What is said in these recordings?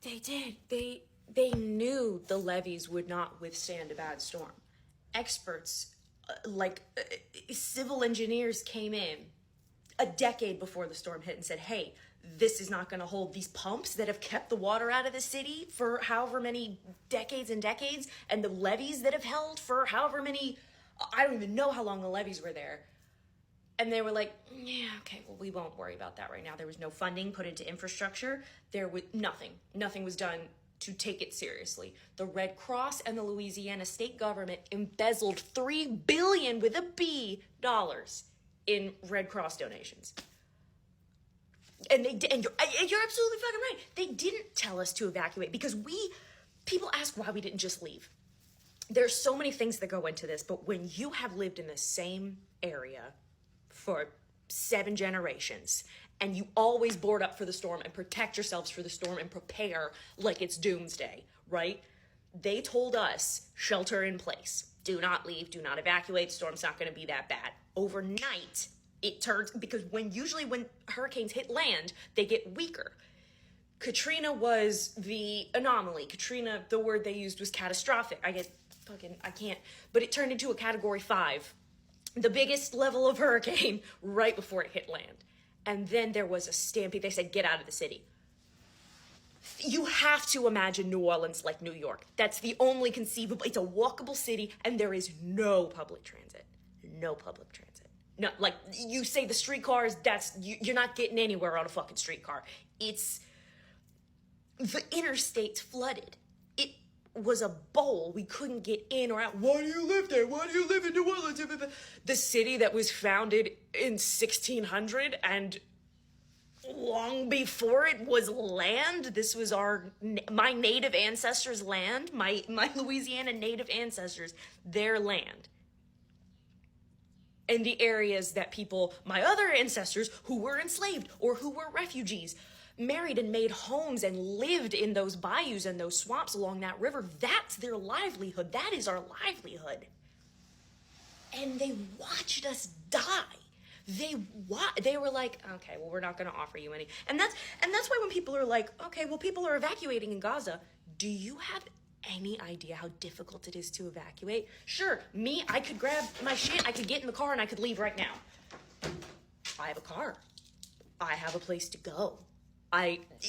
They did. They knew the levees would not withstand a bad storm. Experts, civil engineers came in a decade before the storm hit and said, hey, this is not going to hold. These pumps that have kept the water out of the city for however many decades and decades, and the levees that have held for however many, I don't even know how long the levees were there. And they were like, yeah, okay, well, we won't worry about that right now. There was no funding put into infrastructure. There was nothing. Nothing was done to take it seriously. The Red Cross and the Louisiana state government embezzled $3 billion with a B dollars in Red Cross donations. And they did, and you're absolutely fucking right. They didn't tell us to evacuate because people ask why we didn't just leave. There's so many things that go into this, but when you have lived in the same area for 7 generations and you always board up for the storm and protect yourselves for the storm and prepare like it's doomsday, right? They told us, shelter in place. Do not leave, do not evacuate. Storm's not going to be that bad. Overnight, it turns, because when hurricanes hit land, they get weaker. Katrina was the anomaly. Katrina, the word they used was catastrophic. I can't, but it turned into a category 5. The biggest level of hurricane right before it hit land. And then there was a stampede. They said, get out of the city. You have to imagine New Orleans like New York. That's the only conceivable. It's a walkable city and there is no public transit. No public transit. No, like you say the streetcars, you're not getting anywhere on a fucking streetcar. It's the interstate's flooded. It was a bowl. We couldn't get in or out. Why do you live there? Why do you live in New Orleans? The city that was founded in 1600 and long before it was land. This was my native ancestors' land, my Louisiana native ancestors, their land. And the areas that my other ancestors who were enslaved or who were refugees, married and made homes and lived in those bayous and those swamps along that river. That's their livelihood. That is our livelihood. And they watched us die. They were like, okay, well, we're not going to offer you any. And that's why when people are like, okay, well, people are evacuating in Gaza. Do you have any idea how difficult it is to evacuate? Sure, I could grab my shit, I could get in the car and I could leave right now. I have a car. I have a place to go.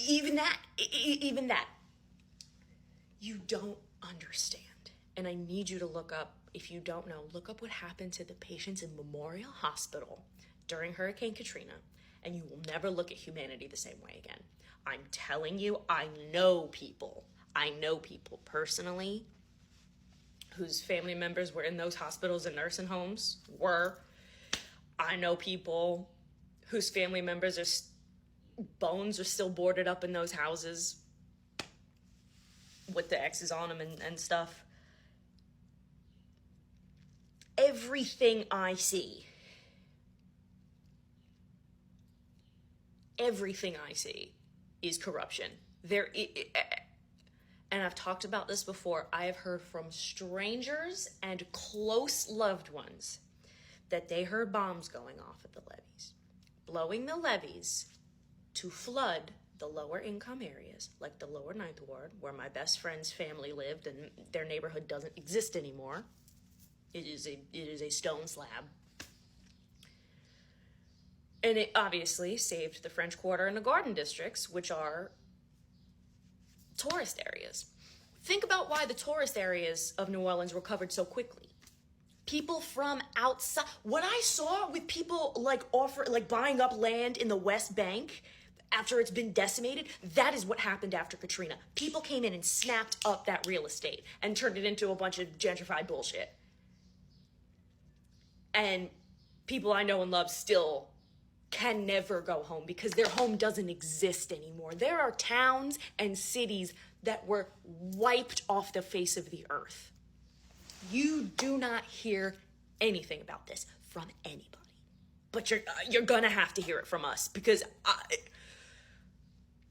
Even that, you don't understand. And I need you to look up, if you don't know, look up what happened to the patients in Memorial Hospital during Hurricane Katrina, and you will never look at humanity the same way again. I'm telling you, I know people personally whose family members were in those hospitals and nursing homes I know people whose family members bones are still boarded up in those houses with the X's on them and stuff. Everything I see is corruption. And I've talked about this before. I have heard from strangers and close loved ones that they heard bombs going off at the levees, blowing the levees to flood the lower income areas, like the lower Ninth Ward, where my best friend's family lived and their neighborhood doesn't exist anymore. It is a stone slab. And it obviously saved the French Quarter and the Garden Districts, which are tourist areas. Think about why the tourist areas of New Orleans recovered so quickly. People from outside, what I saw with people buying up land in the West Bank after it's been decimated, that is what happened after Katrina. People came in and snapped up that real estate and turned it into a bunch of gentrified bullshit. And people I know and love still can never go home because their home doesn't exist anymore. There are towns and cities that were wiped off the face of the earth. You do not hear anything about this from anybody, but you're gonna have to hear it from us because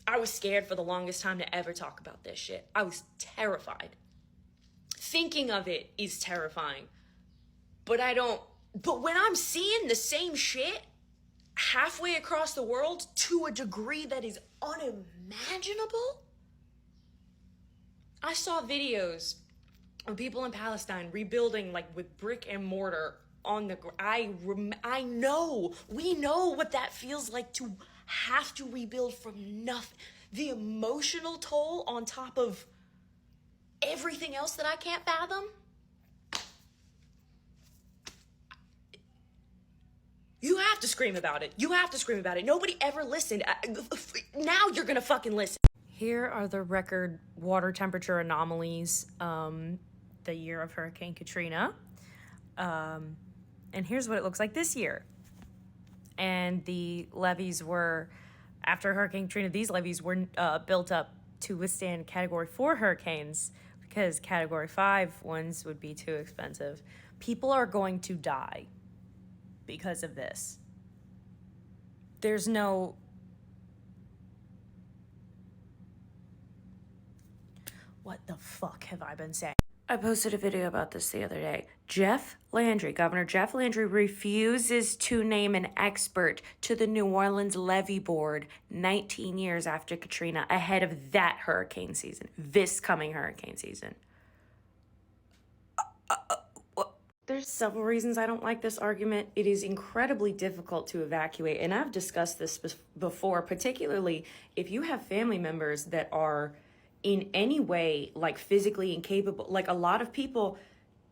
I was scared for the longest time to ever talk about this shit. I was terrified. Thinking of it is terrifying, but when I'm seeing the same shit halfway across the world to a degree that is unimaginable, I saw videos of people in Palestine rebuilding like with brick and mortar on the I know, we know what that feels like to have to rebuild from nothing. The emotional toll on top of everything else that I can't fathom. You have to scream about it. You have to scream about it. Nobody ever listened. Now you're gonna fucking listen. Here are the record water temperature anomalies the year of Hurricane Katrina. And here's what it looks like this year. And the levees were, after Hurricane Katrina, these levees were built up to withstand Category 4 hurricanes because Category 5 ones would be too expensive. People are going to die because of this. There's no... What the fuck have I been saying? I posted a video about this the other day. Governor Jeff Landry refuses to name an expert to the New Orleans Levee Board 19 years after Katrina, ahead of that hurricane season, this coming hurricane season. There's several reasons I don't like this argument. It is incredibly difficult to evacuate, and I've discussed this before, particularly if you have family members that are in any way like physically incapable. Like a lot of people,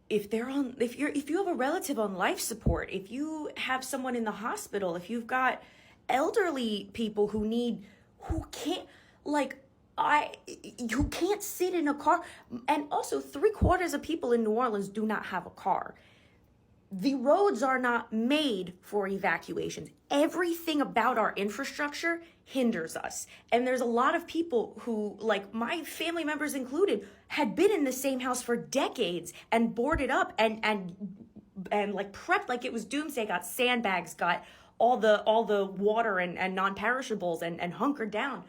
if you have a relative on life support, if you have someone in the hospital, if you've got elderly people who can't sit in a car, and also 3/4 of people in New Orleans do not have a car. The roads are not made for evacuations. Everything about our infrastructure hinders us. And there's a lot of people who, like my family members included, had been in the same house for decades and boarded up and like prepped like it was doomsday, got sandbags, got all the water and non-perishables and hunkered down.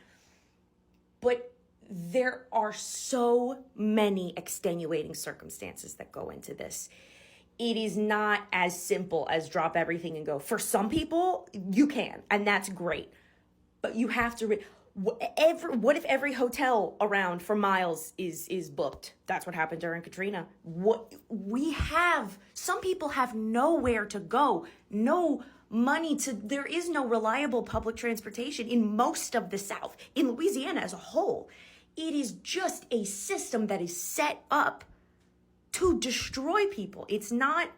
But there are so many extenuating circumstances that go into this. It is not as simple as drop everything and go. For some people, you can, and that's great. But you have to, what if every hotel around for miles is booked? That's what happened during Katrina. Some people have nowhere to go, no money there is no reliable public transportation in most of the South, in Louisiana as a whole. It is just a system that is set up to destroy people. It's not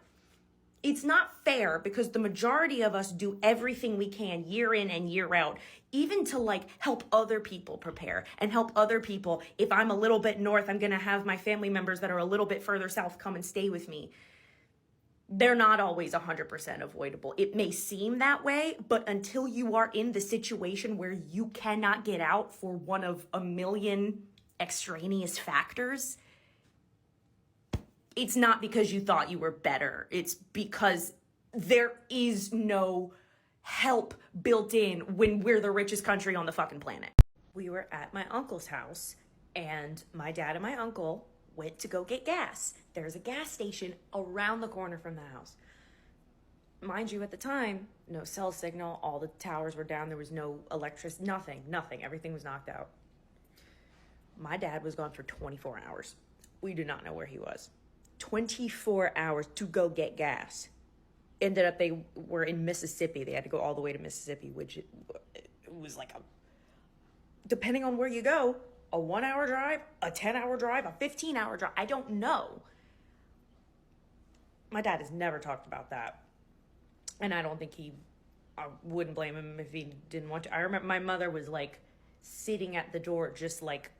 fair because the majority of us do everything we can year in and year out, even to like help other people prepare and help other people. If I'm a little bit north, I'm going to have my family members that are a little bit further south come and stay with me. They're not always 100% avoidable. It may seem that way, but until you are in the situation where you cannot get out for one of a million extraneous factors, it's not because you thought you were better. It's because there is no help built in when we're the richest country on the fucking planet. We were at my uncle's house, and my dad and my uncle went to go get gas. There's a gas station around the corner from the house. Mind you, at the time, no cell signal, all the towers were down, there was no electricity, nothing. Everything was knocked out. My dad was gone for 24 hours. We do not know where he was. 24 hours to go get gas. Ended up they were in Mississippi. They had to go all the way to Mississippi, which it was like depending on where you go, a 1-hour drive, a 10-hour drive, a 15-hour drive. I don't know. My dad has never talked about that. And I don't think I wouldn't blame him if he didn't want to. I remember my mother was like sitting at the door just like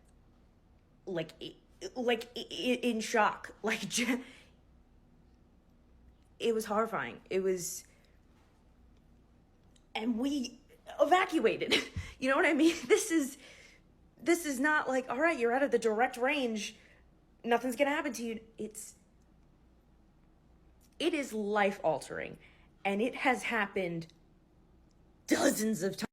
in shock. It was horrifying. And we evacuated. You know what I mean? This is not like, all right, you're out of the direct range, nothing's gonna happen to you. It is life altering, and it has happened dozens of times.